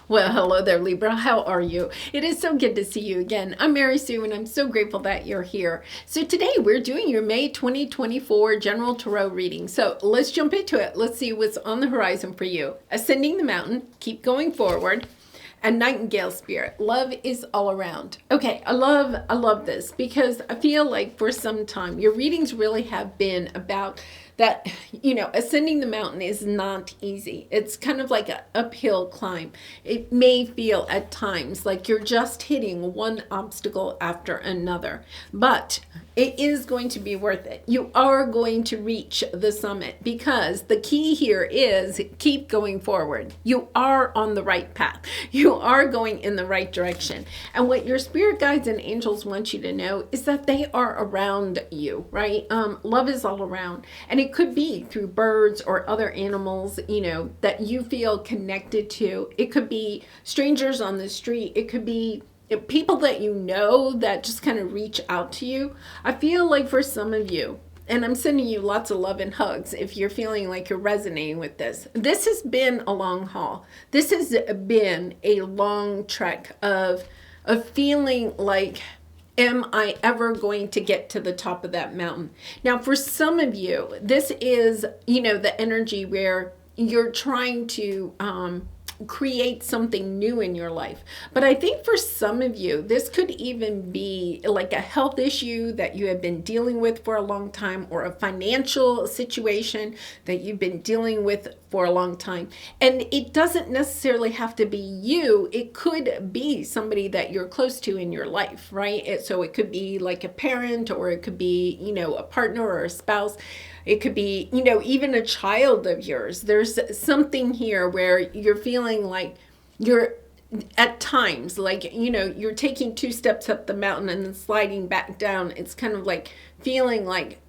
Well, hello there, Libra. How are you? It is so good to see you again. I'm Mary Sue, and I'm so grateful that you're here. So today we're doing your May 2024 General Tarot reading. So let's jump into it. Let's see what's on the horizon for you. Ascending the mountain, keep going forward. And Nightingale Spirit, love is all around. Okay, I love this because I feel like for some time your readings really have been about that, ascending the mountain is not easy. It's kind of like an uphill climb. It may feel at times like you're just hitting one obstacle after another, but it is going to be worth it. You are going to reach the summit because the key here is keep going forward. You are on the right path. You are going in the right direction. And what your spirit guides and angels want you to know is that they are around you, right? Love is all around. And it could be through birds or other animals, that you feel connected to. It could be strangers on the street. It could be people that you know that just kind of reach out to you. I feel like for some of you, and I'm sending you lots of love and hugs if you're feeling like you're resonating with this. This has been a long haul. This has been a long trek of feeling like, am I ever going to get to the top of that mountain? Now, for some of you, this is, the energy where you're trying to create something new in your life. But I think for some of you, this could even be like a health issue that you have been dealing with for a long time, or a financial situation that you've been dealing with for a long time. And it doesn't necessarily have to be you. It could be somebody that you're close to in your life, right? So it could be like a parent, or it could be, a partner or a spouse. It could be, even a child of yours. There's something here where you're feeling like you're at times, like, you're taking 2 steps up the mountain and then sliding back down. It's kind of like feeling like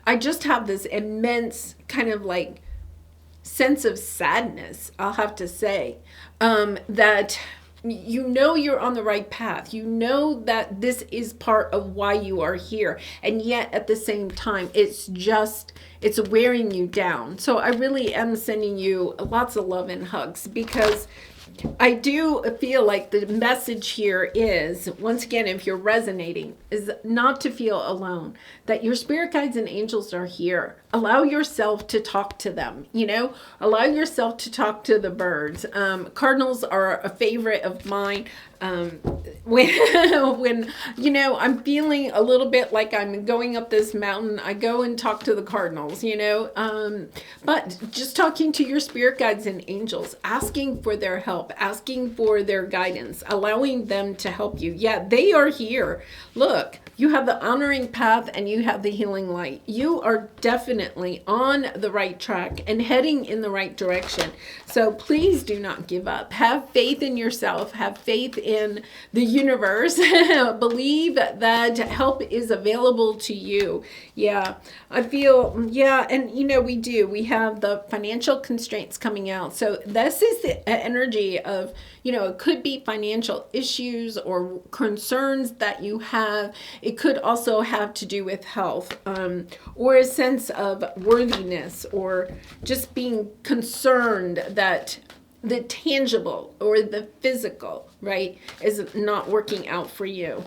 I just have this immense kind of like sense of sadness, I'll have to say, that you're on the right path. You know that this is part of why you are here. And yet at the same time, it's wearing you down. So I really am sending you lots of love and hugs, because I do feel like the message here is, once again, if you're resonating, is not to feel alone, that your spirit guides and angels are here. Allow yourself to talk to them, allow yourself to talk to the birds. Cardinals are a favorite of mine. When I'm feeling a little bit like I'm going up this mountain, I go and talk to the cardinals, but just talking to your spirit guides and angels, asking for their help, asking for their guidance, allowing them to help you. Yeah, they are here. Look, you have the honoring path and you have the healing light. You are definitely on the right track and heading in the right direction. So please do not give up. Have faith in yourself. Have faith in the universe. Believe that help is available to you. Yeah, I feel, and we do. We have the financial constraints coming out. So this is the energy of, it could be financial issues or concerns that you have. It could also have to do with health, or a sense of worthiness, or just being concerned that the tangible or the physical, right, is not working out for you.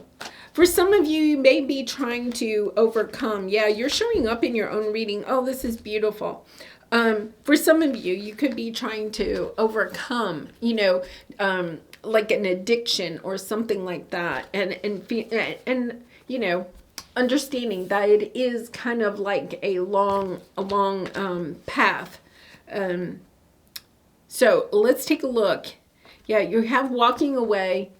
For some of you, you may be trying to overcome. Yeah, you're showing up in your own reading. Oh, this is beautiful. For some of you, you could be trying to overcome, like an addiction or something like that. And understanding that it is kind of like a long path. So let's take a look. Yeah, you have walking away,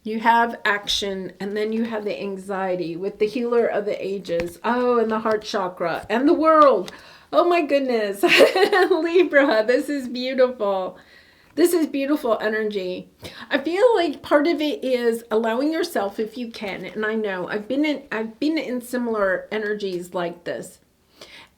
you have action, and then you have the anxiety with the healer of the ages. Oh, and the heart chakra and the world. Oh my goodness. Libra, this is beautiful. This is beautiful energy. I feel like part of it is allowing yourself, if you can, and I know I've been in similar energies like this.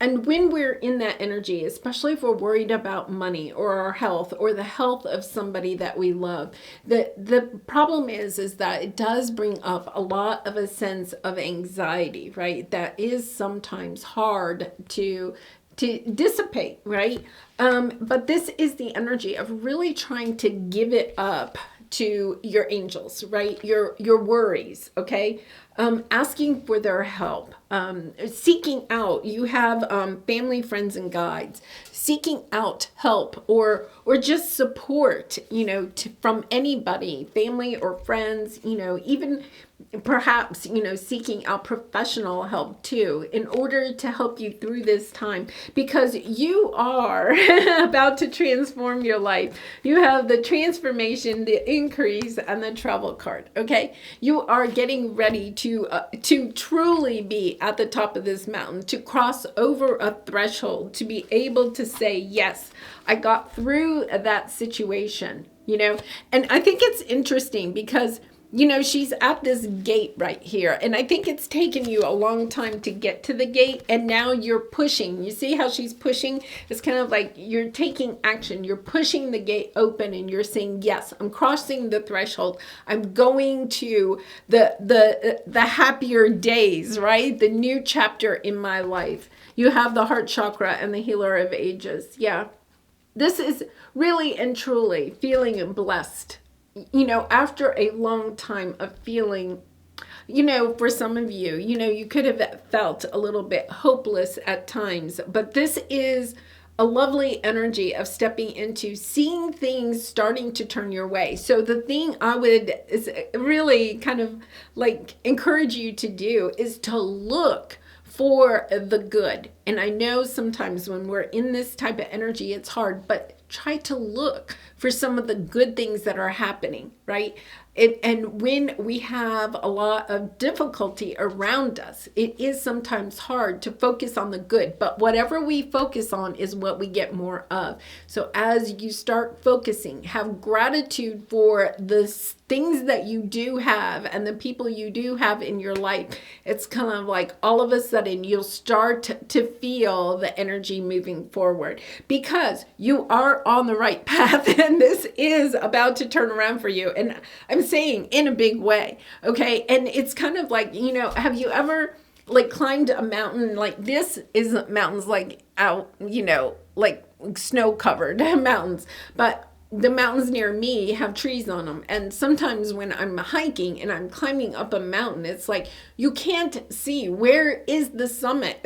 And when we're in that energy, especially if we're worried about money or our health or the health of somebody that we love, the problem is that it does bring up a lot of a sense of anxiety, right? That is sometimes hard to to dissipate, right? But this is the energy of really trying to give it up to your angels, right? Your worries, okay? Asking for their help, seeking out. You have family, friends, and guides. Seeking out help or just support, from anybody, family or friends, even perhaps, seeking out professional help too, in order to help you through this time, because you are about to transform your life. You have the transformation, the increase, and the travel card. Okay, you are getting ready to truly be at the top of this mountain, to cross over a threshold, to be able to say, yes, I got through that situation. And I think it's interesting because she's at this gate right here. And I think it's taken you a long time to get to the gate. And now you're pushing. You see how she's pushing? It's kind of like you're taking action. You're pushing the gate open and you're saying, yes, I'm crossing the threshold. I'm going to the happier days, right? The new chapter in my life. You have the heart chakra and the healer of ages. Yeah. This is really and truly feeling blessed. After a long time of feeling, for some of you, you could have felt a little bit hopeless at times, but this is a lovely energy of stepping into seeing things starting to turn your way. So the thing I would is really kind of like encourage you to do is to look for the good. And I know sometimes when we're in this type of energy, it's hard, but try to look for some of the good things that are happening, right? And when we have a lot of difficulty around us, it is sometimes hard to focus on the good, but whatever we focus on is what we get more of. So as you start focusing, have gratitude for the things that you do have and the people you do have in your life. It's kind of like all of a sudden you'll start to feel the energy moving forward because you are on the right path and this is about to turn around for you. And I'm saying in a big way, okay? And it's kind of like, have you ever like climbed a mountain? Like this isn't mountains like out, like snow covered mountains, but the mountains near me have trees on them. And sometimes when I'm hiking and I'm climbing up a mountain, it's like you can't see where is the summit,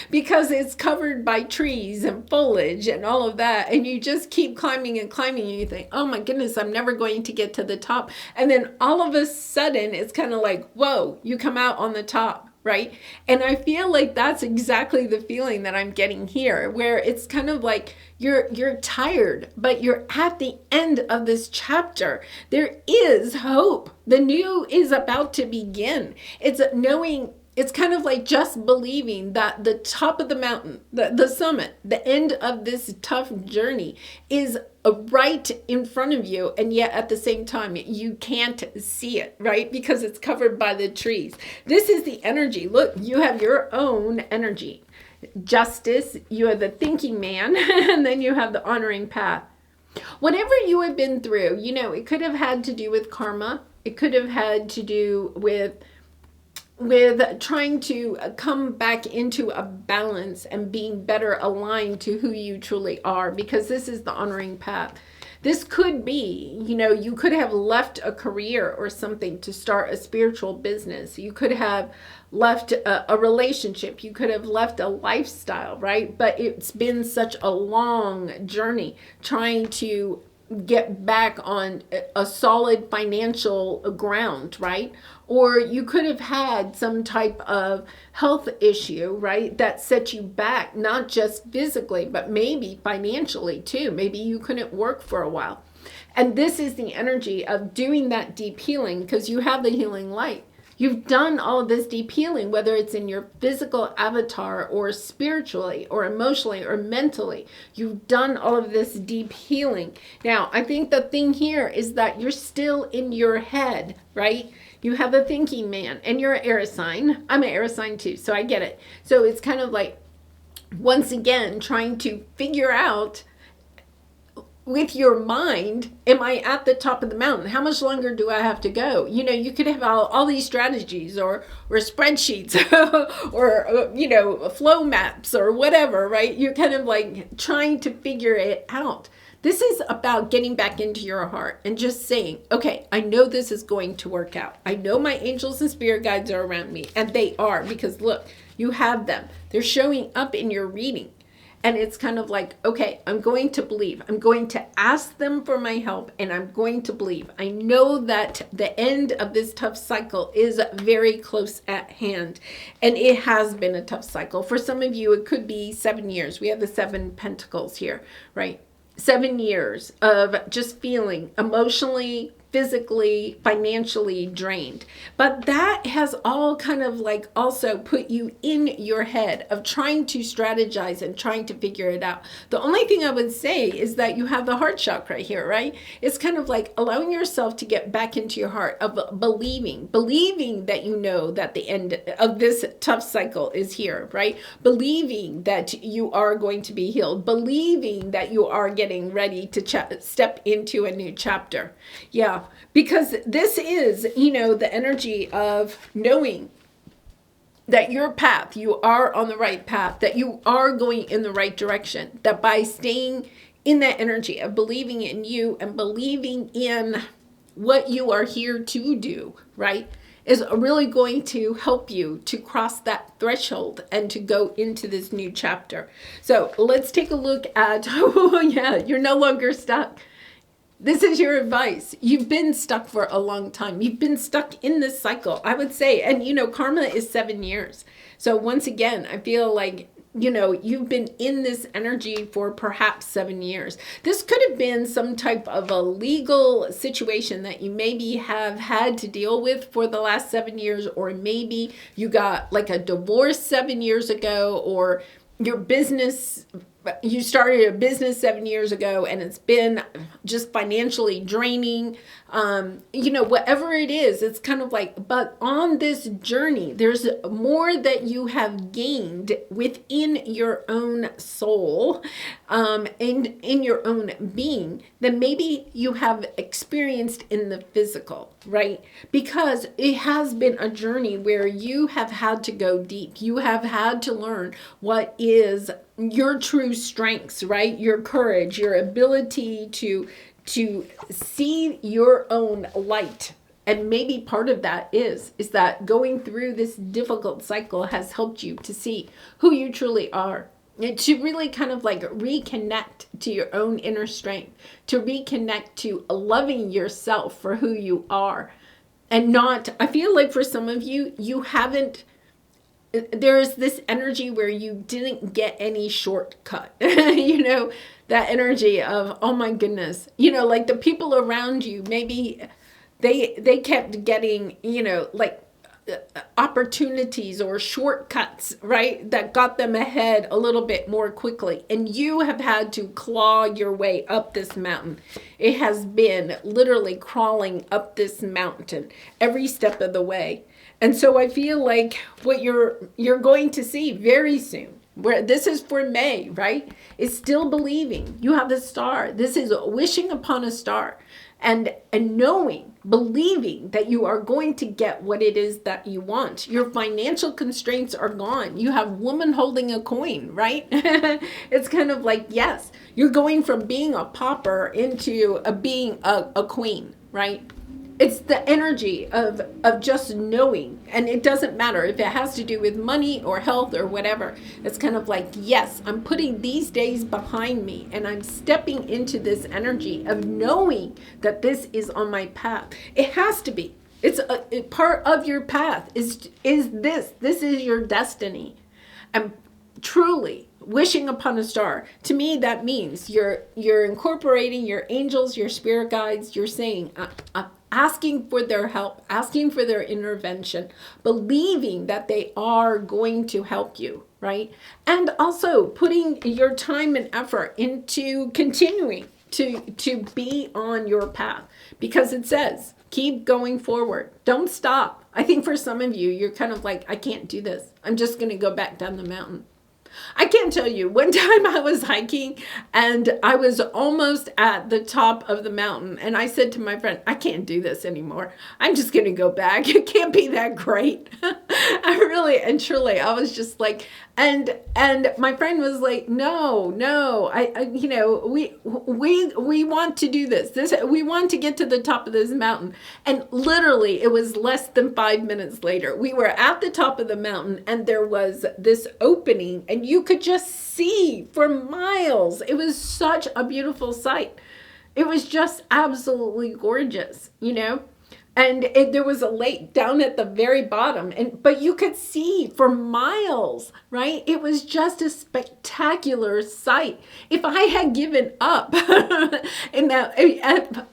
because it's covered by trees and foliage and all of that. And you just keep climbing and climbing and you think, oh my goodness, I'm never going to get to the top. And then all of a sudden it's kind of like, whoa, you come out on the top. Right? And I feel like that's exactly the feeling that I'm getting here, where it's kind of like you're tired, but you're at the end of this chapter. There is hope. The new is about to begin. It's knowing, it's kind of like just believing that the top of the mountain, the summit, the end of this tough journey is right in front of you, and yet at the same time you can't see it, right? Because it's covered by the trees. This is the energy. Look, you have your own energy. Justice, you are the thinking man, and then you have the honoring path. Whatever you have been through, it could have had to do with karma. It could have had to do with trying to come back into a balance and being better aligned to who you truly are, because this is the honoring path. This could be, you could have left a career or something to start a spiritual business. You could have left a relationship. You could have left a lifestyle, right? But it's been such a long journey trying to get back on a solid financial ground, right? Or you could have had some type of health issue, right, that set you back, not just physically, but maybe financially too. Maybe you couldn't work for a while. And this is the energy of doing that deep healing, because you have the healing light. You've done all of this deep healing, whether it's in your physical avatar or spiritually or emotionally or mentally. You've done all of this deep healing. Now, I think the thing here is that you're still in your head, right? You have a thinking man and you're an air sign. I'm an air sign too, so I get it. So it's kind of like, once again, trying to figure out with your mind, am I at the top of the mountain? How much longer do I have to go? You know, you could have all these strategies or spreadsheets or, you know, flow maps or whatever, right? You're kind of like trying to figure it out. This is about getting back into your heart and just saying, okay, I know this is going to work out. I know my angels and spirit guides are around me, and they are, because look, you have them. They're showing up in your reading. And it's kind of like, okay, I'm going to believe. I'm going to ask them for my help, and I'm going to believe. I know that the end of this tough cycle is very close at hand. And it has been a tough cycle. For some of you, it could be 7 years. We have the 7 pentacles here, right? 7 years of just feeling emotionally, physically, financially drained. But that has all kind of like also put you in your head of trying to strategize and trying to figure it out. The only thing I would say is that you have the heart chakra here, right? It's kind of like allowing yourself to get back into your heart of believing that you know that the end of this tough cycle is here, right? Believing that you are going to be healed, believing that you are getting ready to step into a new chapter. Yeah. Because this is, you know, the energy of knowing that your path, you are on the right path, that you are going in the right direction, that by staying in that energy of believing in you and believing in what you are here to do, right, is really going to help you to cross that threshold and to go into this new chapter. So let's take a look at, oh yeah, you're no longer stuck. This is your advice. You've been stuck for a long time. You've been stuck in this cycle, I would say. And, you know, karma is 7 years. So once again, I feel like, you know, you've been in this energy for perhaps 7 years. This could have been some type of a legal situation that you maybe have had to deal with for the last 7 years, or maybe you got like a divorce 7 years ago, or your business, you started a business 7 years ago and it's been just financially draining. You know, whatever it is, it's kind of like, but on this journey, there's more that you have gained within your own soul, and in your own being than maybe you have experienced in the physical, right? Because it has been a journey where you have had to go deep. You have had to learn what is your true strengths, right? Your courage, your ability to see your own light. And maybe part of that is that going through this difficult cycle has helped you to see who you truly are, and to really kind of like reconnect to your own inner strength, to reconnect to loving yourself for who you are. And not, I feel like for some of you, you haven't, there is this energy where you didn't get any shortcut, you know, that energy of, oh my goodness, you know, like the people around you, maybe they kept getting, you know, like opportunities or shortcuts, right, that got them ahead a little bit more quickly. And you have had to claw your way up this mountain. It has been literally crawling up this mountain every step of the way. And so I feel like what you're going to see very soon, where this is for May, right, is still believing. You have the star. This is wishing upon a star and knowing, believing that you are going to get what it is that you want. Your financial constraints are gone. You have woman holding a coin, right? It's kind of like, yes, you're going from being a pauper into being a queen, right? It's the energy of just knowing, and it doesn't matter if it has to do with money or health or whatever. It's kind of like, yes, I'm putting these days behind me and I'm stepping into this energy of knowing that this is on my path. It has to be. It's a part of your path is this. This is your destiny. And truly wishing upon a star, to me, that means you're incorporating your angels, your spirit guides. You're saying, asking for their help, asking for their intervention, believing that they are going to help you, right? And also putting your time and effort into continuing to be on your path, because it says, keep going forward. Don't stop. I think for some of you, you're kind of like, I can't do this. I'm just going to go back down the mountain. I can't tell you. One time I was hiking and I was almost at the top of the mountain. And I said to my friend, I can't do this anymore. I'm just going to go back. It can't be that great. I really, and truly, I was just like, and my friend was like, no, we want to do this. We want to get to the top of this mountain. And literally, it was less than 5 minutes later. We were at the top of the mountain and there was this opening and you could just see for miles. It was such a beautiful sight. It was just absolutely gorgeous, And there was a lake down at the very bottom, but you could see for miles, right? It was just a spectacular sight. If I had given up in that,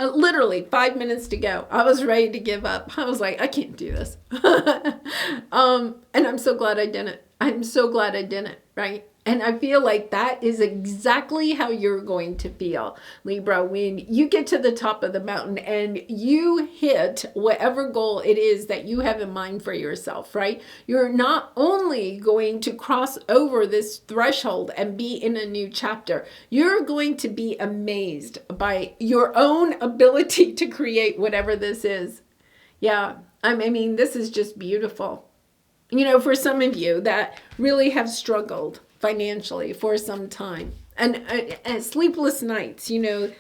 literally 5 minutes to go, I was ready to give up. I was like, I can't do this. And I'm so glad I didn't. I'm so glad I didn't, right? And I feel like that is exactly how you're going to feel, Libra, when you get to the top of the mountain and you hit whatever goal it is that you have in mind for yourself, right? You're not only going to cross over this threshold and be in a new chapter, you're going to be amazed by your own ability to create whatever this is. Yeah, I mean, this is just beautiful. For some of you that really have struggled financially for some time, and sleepless nights, the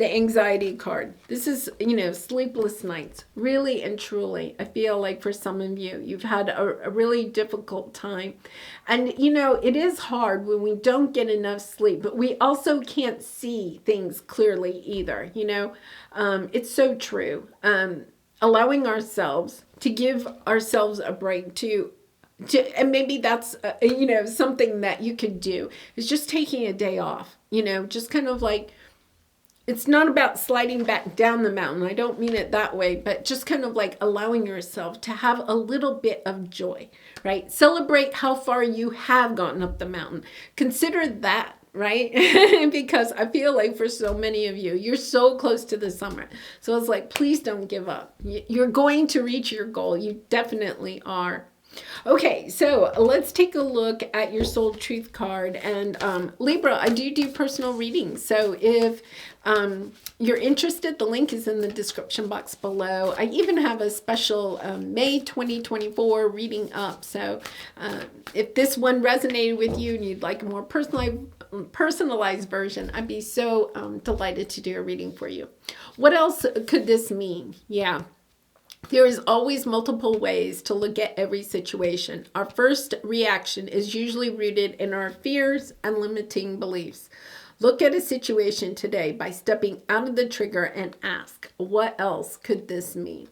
anxiety card. This is, sleepless nights. Really and truly, I feel like for some of you, you've had a really difficult time. And, it is hard when we don't get enough sleep, but we also can't see things clearly either, It's so true. Allowing ourselves to give ourselves a break and maybe that's, something that you could do is just taking a day off, just kind of like, it's not about sliding back down the mountain. I don't mean it that way, but just kind of like allowing yourself to have a little bit of joy, right? Celebrate how far you have gotten up the mountain. Consider that. Right? Because I feel like for so many of you, you're so close to the summit. So it's like, please don't give up. You're going to reach your goal. You definitely are. Okay, so let's take a look at your soul truth card. And Libra, I do personal readings. So if you're interested, the link is in the description box below. I even have a special May 2024 reading up. So if this one resonated with you and you'd like a more personalized version, I'd be so delighted to do a reading for you. What else could this mean? Yeah. There is always multiple ways to look at every situation. Our first reaction is usually rooted in our fears and limiting beliefs. Look at a situation today by stepping out of the trigger and ask, what else could this mean?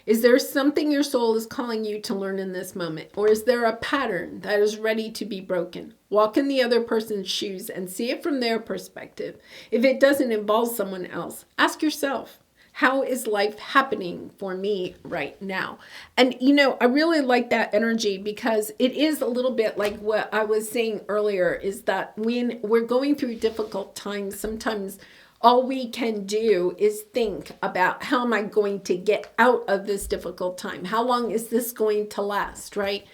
Is there something your soul is calling you to learn in this moment? Or is there a pattern that is ready to be broken? Walk in the other person's shoes and see it from their perspective. If it doesn't involve someone else, ask yourself, how is life happening for me right now? And, I really like that energy because it is a little bit like what I was saying earlier, is that when we're going through difficult times, sometimes all we can do is think about, how am I going to get out of this difficult time? How long is this going to last, right?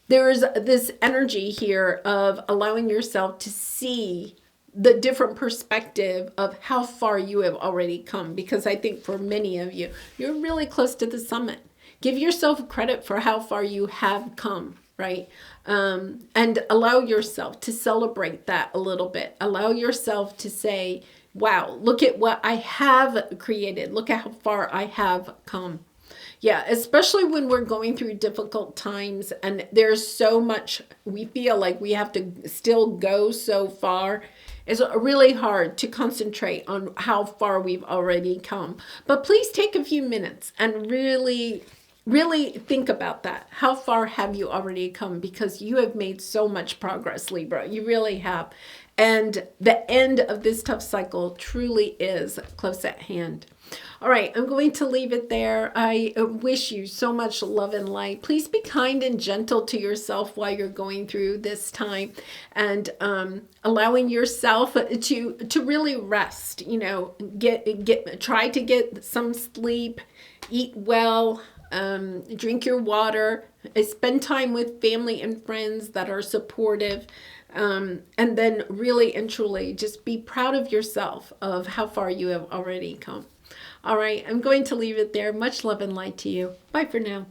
There is this energy here of allowing yourself to see the different perspective of how far you have already come. Because I think for many of you, you're really close to the summit. Give yourself credit for how far you have come, right? And allow yourself to celebrate that a little bit. Allow yourself to say, wow, look at what I have created. Look at how far I have come. Yeah, especially when we're going through difficult times and there's so much, we feel like we have to still go so far. It's really hard to concentrate on how far we've already come. But please take a few minutes and really think about that. How far have you already come? Because you have made so much progress, Libra. You really have. And the end of this tough cycle truly is close at hand. All right, I'm going to leave it there. I wish you so much love and light. Please be kind and gentle to yourself while you're going through this time, and allowing yourself to really rest. Try to get some sleep, eat well, drink your water, Spend time with family and friends that are supportive. And then really and truly just be proud of yourself of how far you have already come. All right, I'm going to leave it there. Much love and light to you. Bye for now.